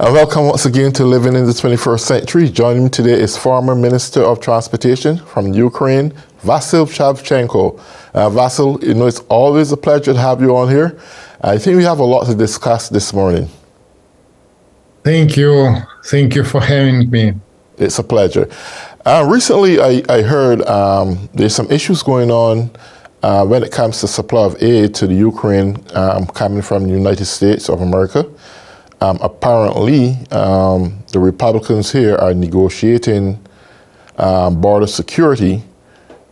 And welcome once again to Living in the 21st Century. Joining me today is former Minister of Transportation from Ukraine, Vasyl Shavchenko. Vasyl, it's always a pleasure to have you on here. I think we have a lot to discuss this morning. Thank you. Thank you for having me. It's a pleasure. Recently, I heard there's some issues going on when it comes to supply of aid to the Ukraine coming from the United States of America. Apparently, the Republicans here are negotiating border security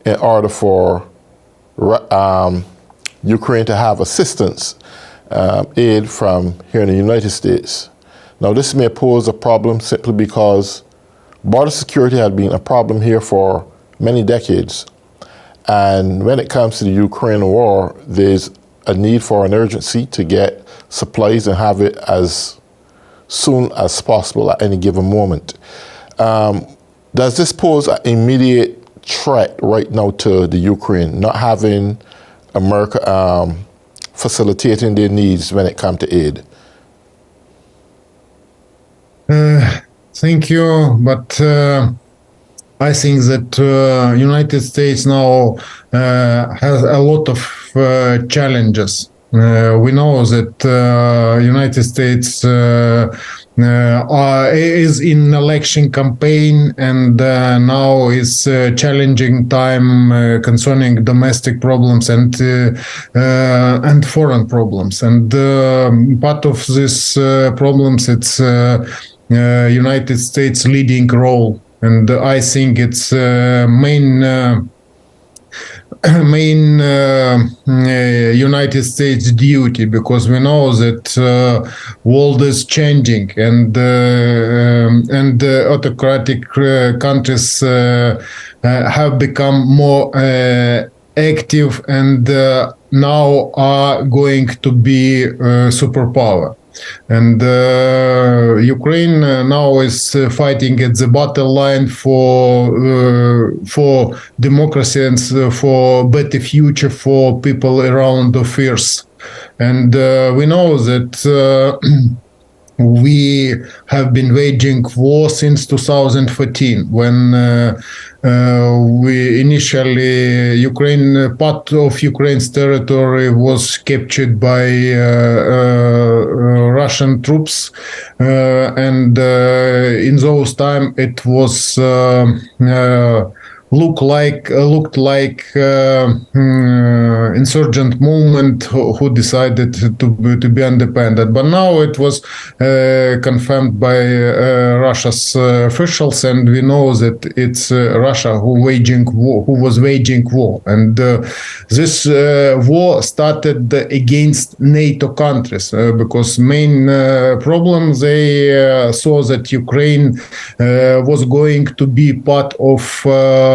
in order for Ukraine to have assistance, aid from here in the United States. Now, this may pose a problem simply because border security had been a problem here for many decades. And when it comes to the Ukraine war, there's a need for an urgency to get supplies and have it as soon as possible at any given moment. Does this pose an immediate threat right now to the Ukraine, not having America facilitating their needs when it comes to aid? Thank you, but I think that United States now has a lot of challenges. We know that United States is in election campaign and now is challenging time concerning domestic problems and foreign problems. And part of these problems, it's United States leading role. And I think it's main United States duty, because we know that world is changing and autocratic countries have become more active and now are going to be superpower. And Ukraine now is fighting at the battle line for democracy and for better future for people around the earth. And we know that we have been waging war since 2014, when we initially part of Ukraine's territory was captured by Russian troops, and in those time it was looked like insurgent movement who decided to be independent. But now it was confirmed by Russia's officials, and we know that it's Russia who was waging war. And this war started against NATO countries because main problem they saw that Ukraine was going to be part of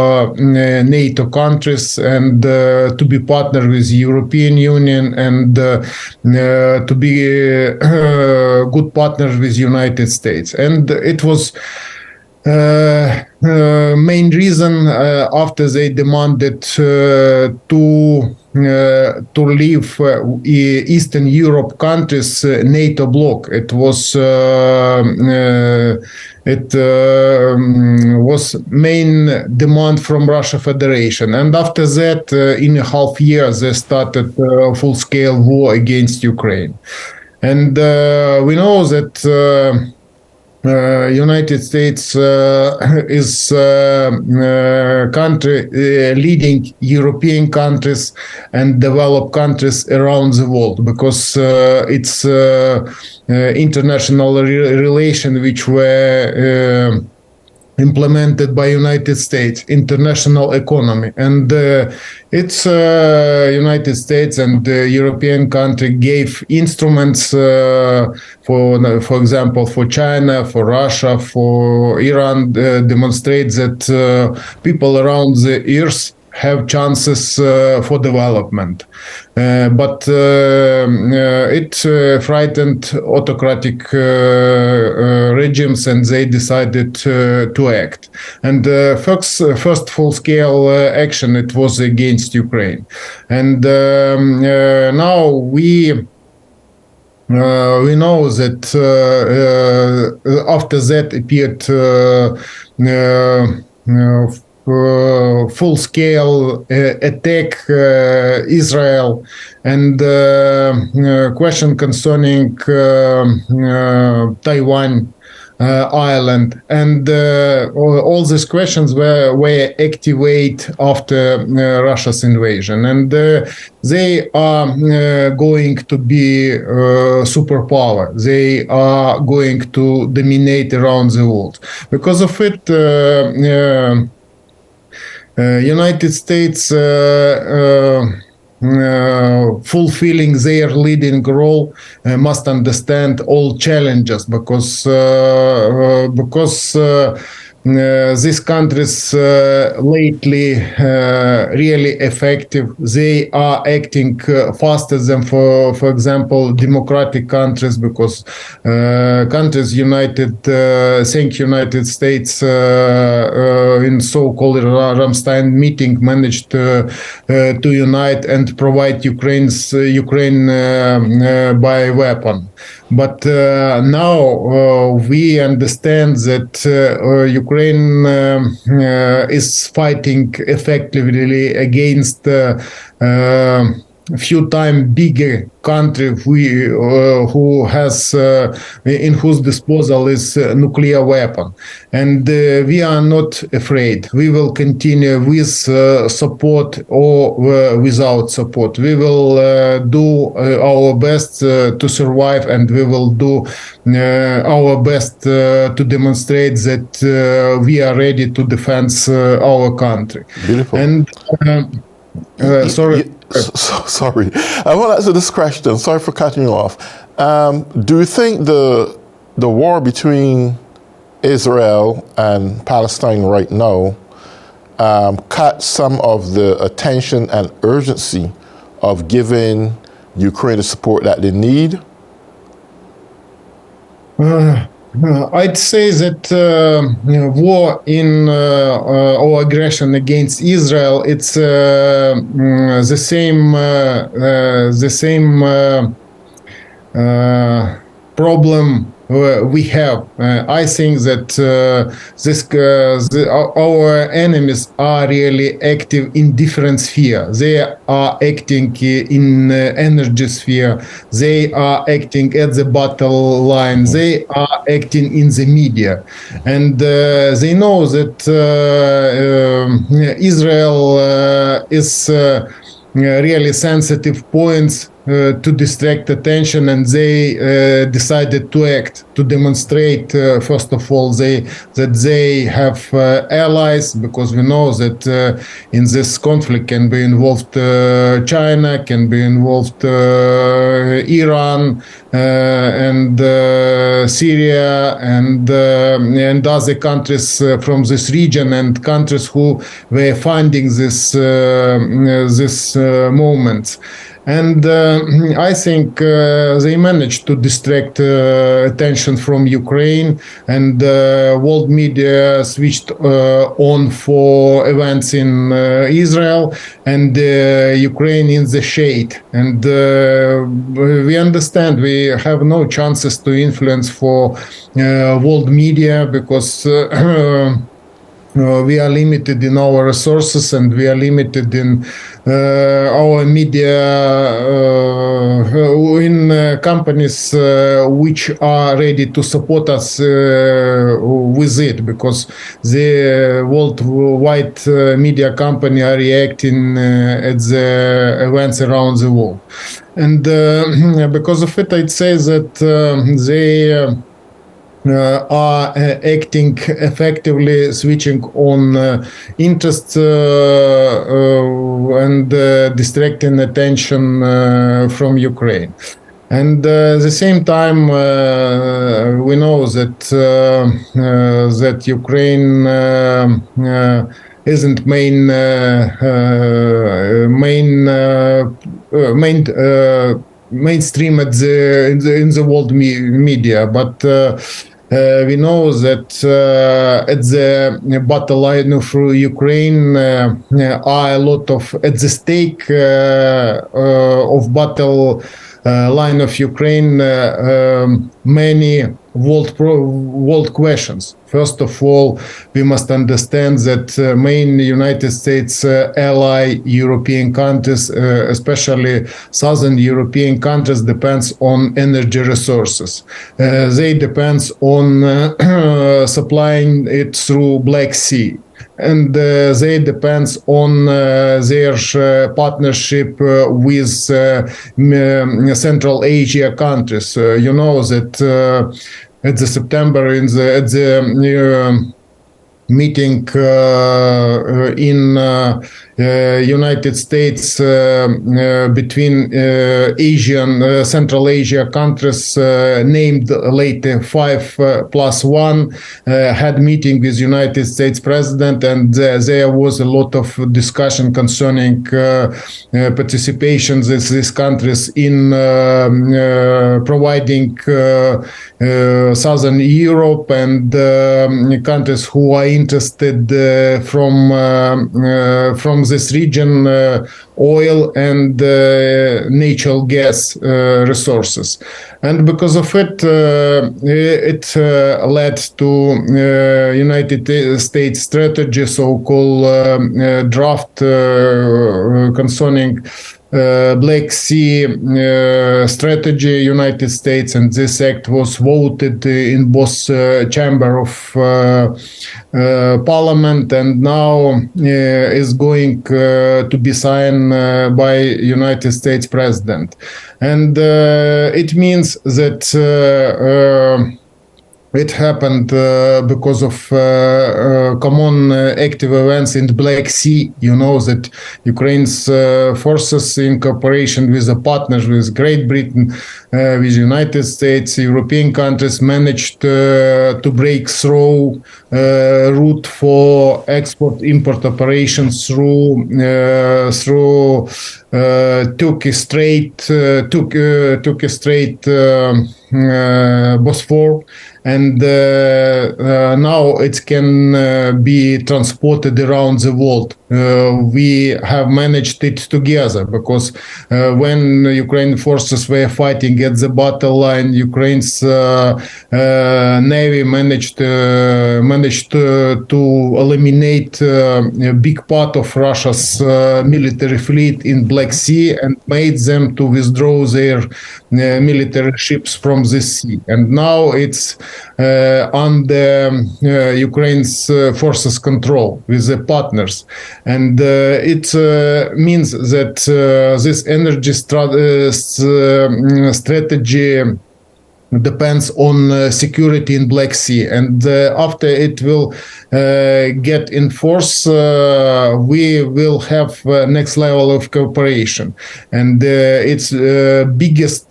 NATO countries and to be partner with European Union and to be good partners with United States. And it was main reason after they demanded to leave Eastern Europe countries NATO bloc. It was main demand from Russia Federation, and after that, in a half year, they started full-scale war against Ukraine. And we know that United States is country leading European countries and developed countries around the world, because it's international relation which were implemented by United States, international economy. And it's United States and European country gave instruments for example, for China, for Russia, for Iran, demonstrate that people around the earth have chances for development. But it frightened autocratic regimes, and they decided to act. And first full-scale action, it was against Ukraine. And now we we know that after that appeared full-scale attack Israel, and question concerning Taiwan island, and all these questions were activate after Russia's invasion, and they are going to be superpower. They are going to dominate around the world. Because of it, United States fulfilling their leading role must understand all challenges, because these countries lately really effective. They are acting faster than, for example, democratic countries, because countries thank United States in so-called Ramstein meeting managed to unite and provide Ukraine by weapon. But now we understand that Ukraine is fighting effectively against few times bigger country who has in whose disposal is nuclear weapon, and we are not afraid. We will continue with support or without support. We will do our best to survive, and we will do our best to demonstrate that we are ready to defend our country. Beautiful. And sorry. Sorry. I want to answer this question. Sorry for cutting you off. Do you think the war between Israel and Palestine right now cut some of the attention and urgency of giving Ukraine the support that they need? I'd say that war in or aggression against Israel, it's the same problem we have. I think that our enemies are really active in different spheres. They are acting in energy sphere. They are acting at the battle line. They are acting in the media, and they know that Israel is really sensitive points to distract attention, and they decided to act, to demonstrate first of all that they have allies, because we know that in this conflict can be involved China, can be involved Iran, and Syria, and other countries from this region, and countries who were funding this moments. And I think they managed to distract attention from Ukraine, and world media switched on for events in Israel, and Ukraine in the shade. And we understand we have no chances to influence for world media, because we are limited in our resources, and we are limited in our media, in companies which are ready to support us with it, because the worldwide media company are reacting at the events around the world. And because of it, I'd say that they are acting effectively, switching on interest and distracting attention from Ukraine. And at the same time, we know that that Ukraine isn't mainstream in the world media, but we know that at the battle line of Ukraine are a lot of at the stake of battle line of Ukraine many world questions. First of all, we must understand that main United States ally European countries, especially southern European countries, depends on energy resources. They depends on supplying it through Black Sea. And they depends on their partnership with Central Asia countries. You know that at the September at the meeting in United States between Asian, Central Asia countries named later 5+1 had meeting with United States President, and there was a lot of discussion concerning participation of these countries in providing Southern Europe and countries who are interested from this region oil and natural gas resources. And because of it, it led to United States strategy, so-called draft concerning Black Sea strategy, United States, and this act was voted in both chamber of parliament, and now is going to be signed by United States President. And it means that it happened because of common active events in the Black Sea. You know that Ukraine's forces, in cooperation with the partners, with Great Britain, with United States, European countries, managed to break through route for export-import operations through Turkey Strait, Bosphore, and now it can be transported around the world. We have managed it together because when Ukrainian forces were fighting at the battle line, Ukraine's navy managed to eliminate a big part of Russia's military fleet in Black Sea and made them to withdraw their military ships from the sea. And now it's under Ukraine's forces' control with the partners. And it means that this energy strategy depends on security in Black Sea, and after it will get in force, we will have next level of cooperation, and it's biggest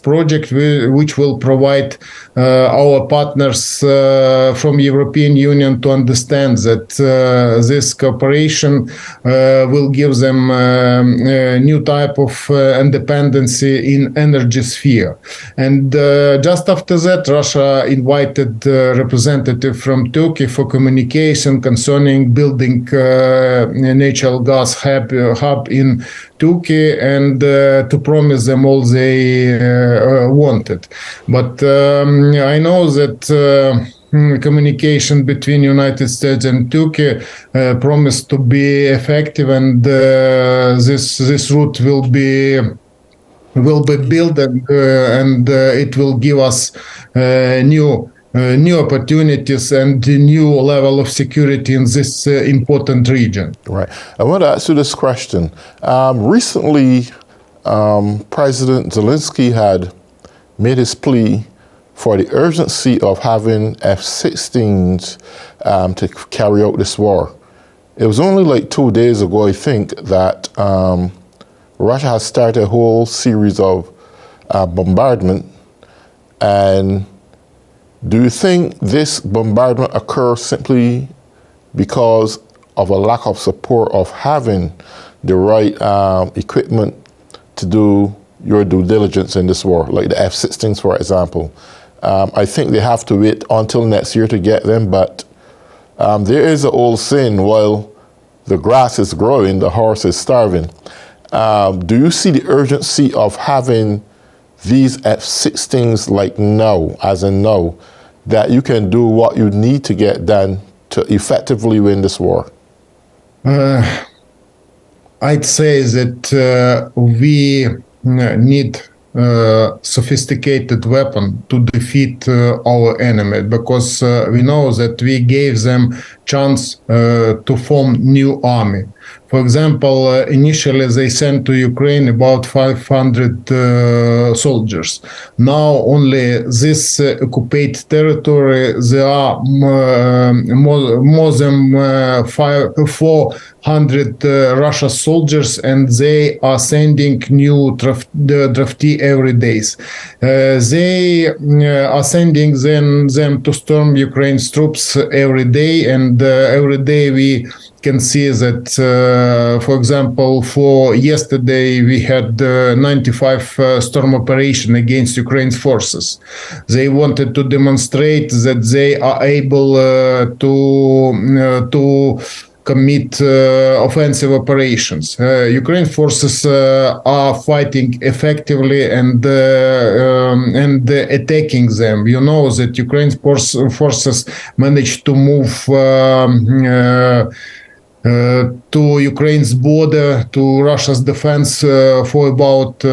project which will provide our partners from European Union to understand that this cooperation will give them a new type of independency in energy sphere. And just after that, Russia invited a representative from Turkey for communication concerning building a natural gas hub in Turkey, and to promise them all they wanted. But I know that communication between United States and Turkey promised to be effective, and this route will be built, and it will give us new opportunities and a new level of security in this important region. Right. I want to ask you this question. Recently, President Zelensky had made his plea for the urgency of having F-16s to carry out this war. It was only like 2 days ago, I think, that Russia has started a whole series of bombardment. And do you think this bombardment occurs simply because of a lack of support of having the right equipment to do your due diligence in this war, like the F-16s, for example? I think they have to wait until next year to get them, but there is an old saying, while the grass is growing, the horse is starving. Do you see the urgency of having these F-16s like now, as in now, that you can do what you need to get done to effectively win this war? I'd say that we need sophisticated weapon to defeat our enemy, because we know that we gave them chance to form new army. For example, initially they sent to Ukraine about 500 soldiers. Now only this occupied territory, there are more than 400 Russian soldiers, and they are sending new draftee every day. They are sending them to storm Ukraine's troops every day, and every day we can see that, for example, for yesterday we had 95 storm operation against Ukraine's forces. They wanted to demonstrate that they are able to commit offensive operations. Ukraine forces are fighting effectively and attacking them. You know that Ukraine's forces managed to move to Ukraine's border, to Russia's defense for about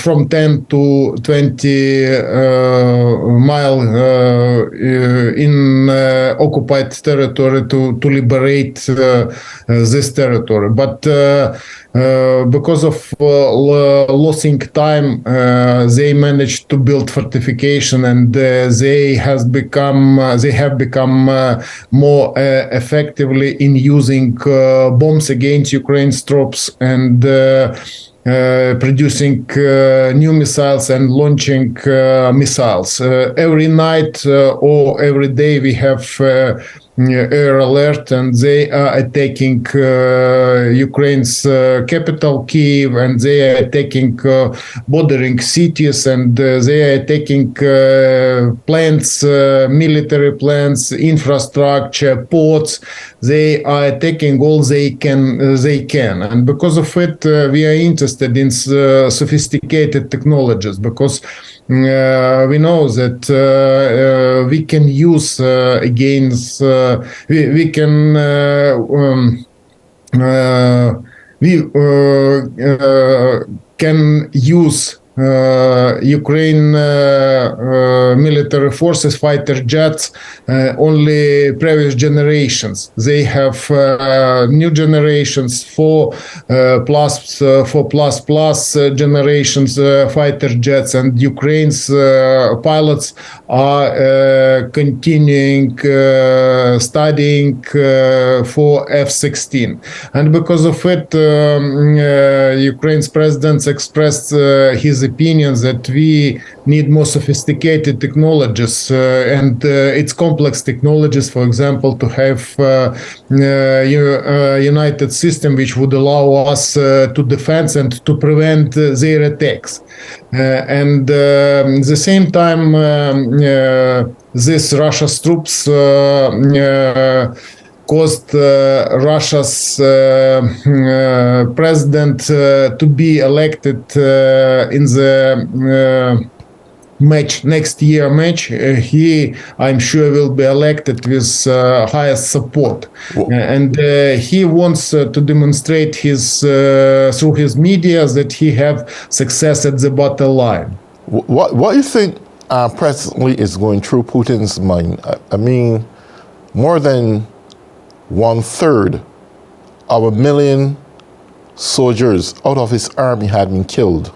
from 10 to 20 mile in occupied territory to liberate this territory. But because of losing time, they managed to build fortification, and they have become more effectively in using bombs against Ukraine's troops, and producing new missiles and launching missiles. Every night or every day we have air alert, and they are attacking Ukraine's capital, Kyiv, and they are attacking bordering cities, and they are attacking plants, military plants, infrastructure, ports. They are attacking all they can, and because of it, we are interested in sophisticated technologies, because we know that we can use against we can use Ukraine military forces, fighter jets, only previous generations. They have new generations, 4+ generations fighter jets, and Ukraine's pilots are continuing studying for F-16. And because of it, Ukraine's president expressed his opinions that we need more sophisticated technologies, and it's complex technologies, for example, to have united system which would allow us to defend and to prevent their attacks. And at the same time, this Russia's troops caused Russia's president to be elected in the next year match. He, I'm sure, will be elected with highest support, and he wants to demonstrate through his media that he have success at the battle line. What do you think presently is going through Putin's mind? I mean, more than 1/3 of 1 million soldiers out of his army had been killed.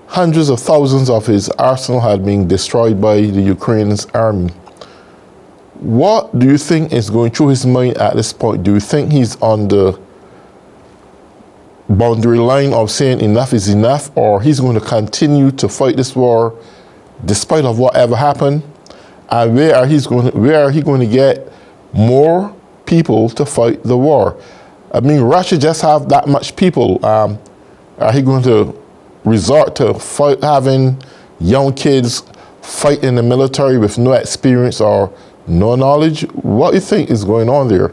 Hundreds of thousands of his arsenal had been destroyed by the Ukraine's army. What do you think is going through his mind at this point? Do you think he's on the boundary line of saying enough is enough, or he's going to continue to fight this war despite of whatever happened? And where are he going to get more people to fight the war? I mean, Russia just have that much people. Are he going to resort to having young kids fight in the military with no experience or no knowledge? What do you think is going on there?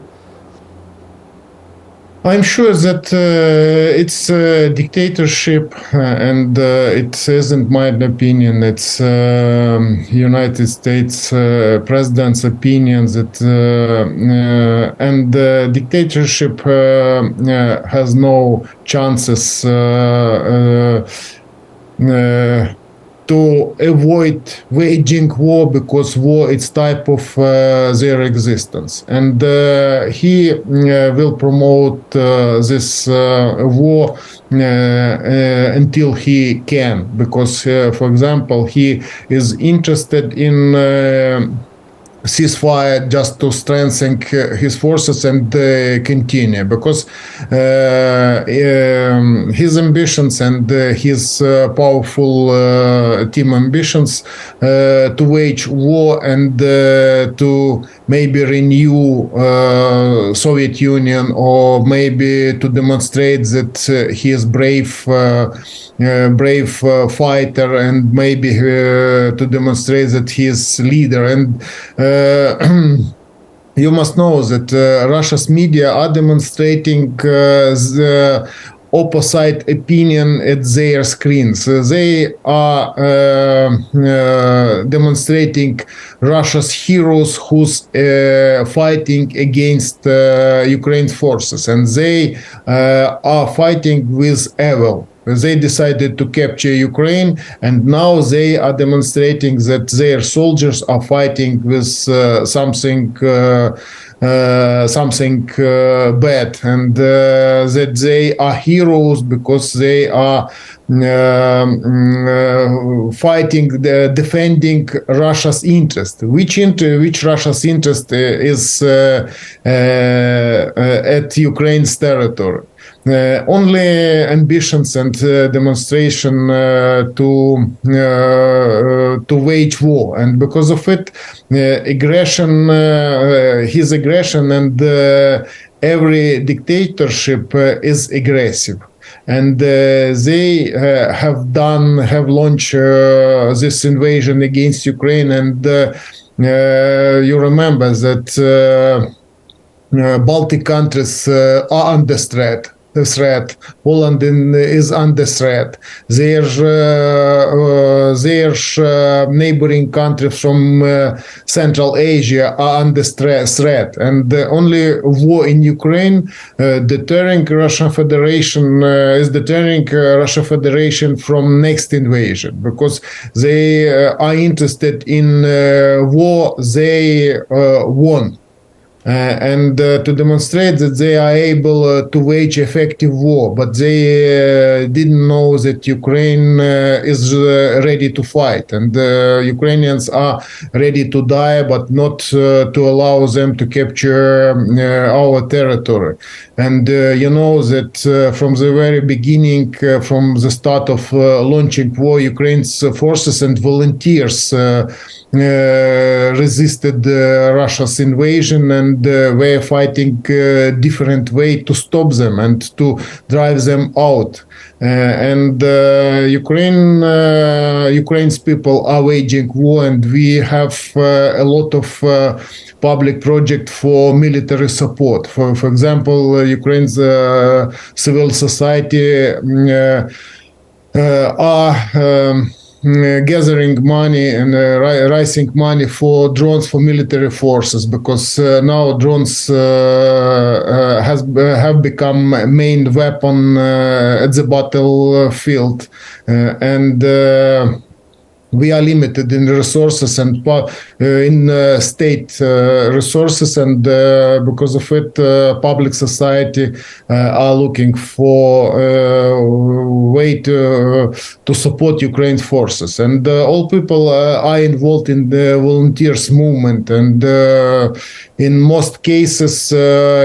I'm sure that it's a dictatorship, and it isn't my opinion. It's United States president's opinion that and dictatorship has no chances to avoid waging war, because war is type of their existence, and he will promote this war until he can, because for example, he is interested in ceasefire just to strengthen his forces and continue, because his ambitions and his powerful team ambitions to wage war and to maybe renew Soviet Union, or maybe to demonstrate that he is brave fighter, and maybe to demonstrate that he is leader. And you must know that Russia's media are demonstrating the opposite opinion at their screens. They are demonstrating Russia's heroes who's fighting against Ukraine's forces, and they are fighting with evil. They decided to capture Ukraine, and now they are demonstrating that their soldiers are fighting with something bad, and that they are heroes because they are fighting, defending Russia's interest. Which Russia's interest is at Ukraine's territory. Only ambitions and demonstration to wage war, and because of it, aggression, his aggression, and every dictatorship is aggressive. And they have launched this invasion against Ukraine, and you remember that Baltic countries are under threat. Poland is under threat. Their neighboring countries from Central Asia are under threat, and only war in Ukraine deterring Russian Federation is deterring Russian Federation from next invasion, because they are interested in war they won. And to demonstrate that they are able to wage effective war, but they didn't know that Ukraine is ready to fight, and Ukrainians are ready to die, but not to allow them to capture our territory. And you know that from the very beginning, from the start of launching war, Ukraine's forces and volunteers resisted Russia's invasion, and were fighting different way to stop them and to drive them out. And Ukraine's people are waging war, and we have a lot of public project for military support. For example, Ukraine's civil society are gathering money and raising money for drones for military forces, because now drones have become main weapon at the battlefield, and we are limited in resources and in state resources, and because of it, public society are looking for way to support Ukraine's forces, and all people are involved in the volunteers movement, and in most cases,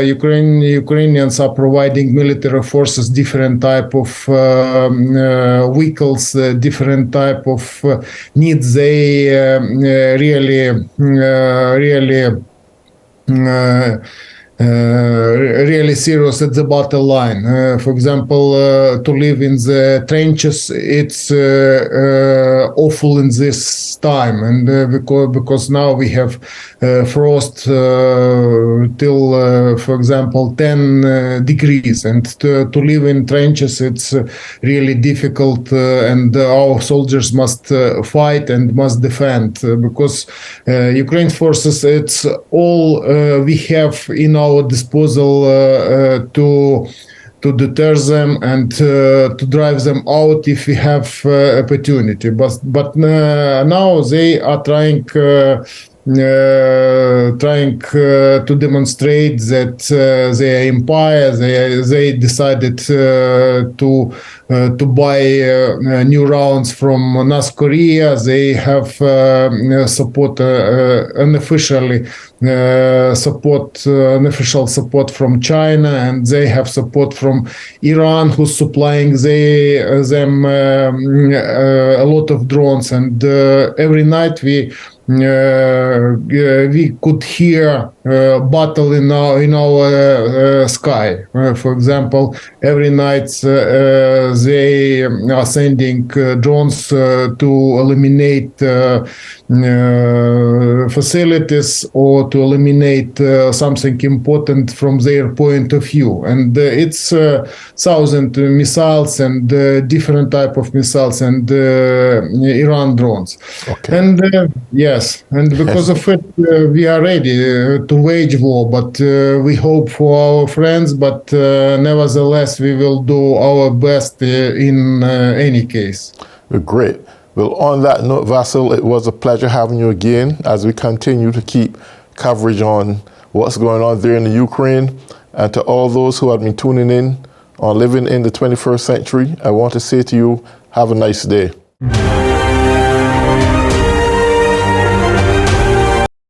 Ukrainians are providing military forces different type of vehicles, different type of needs they really really serious at the battle line. For example, to live in the trenches, it's awful in this time, and because now we have frost till, for example, 10 degrees, and to live in trenches, it's really difficult, and our soldiers must fight and must defend, because Ukraine forces, it's all we have in our disposal to deter them and to drive them out if we have opportunity. But now they are trying to demonstrate that they are empire. They decided to buy new rounds from North Korea. They have support unofficially unofficial support from China, and they have support from Iran, who's supplying them a lot of drones. And every night we could hear battle in our sky. For example, every night they are sending drones to eliminate facilities or to eliminate something important from their point of view. And it's 1,000 missiles and different type of missiles and Iran drones. Okay. And yes, and because of it, we are ready to wage war, but we hope for our friends, but nevertheless, we will do our best in any case. Great. Well, on that note, Vasyl, it was a pleasure having you again as we continue to keep coverage on what's going on there in the Ukraine. And to all those who have been tuning in on Living in the 21st Century, I want to say to you, have a nice day.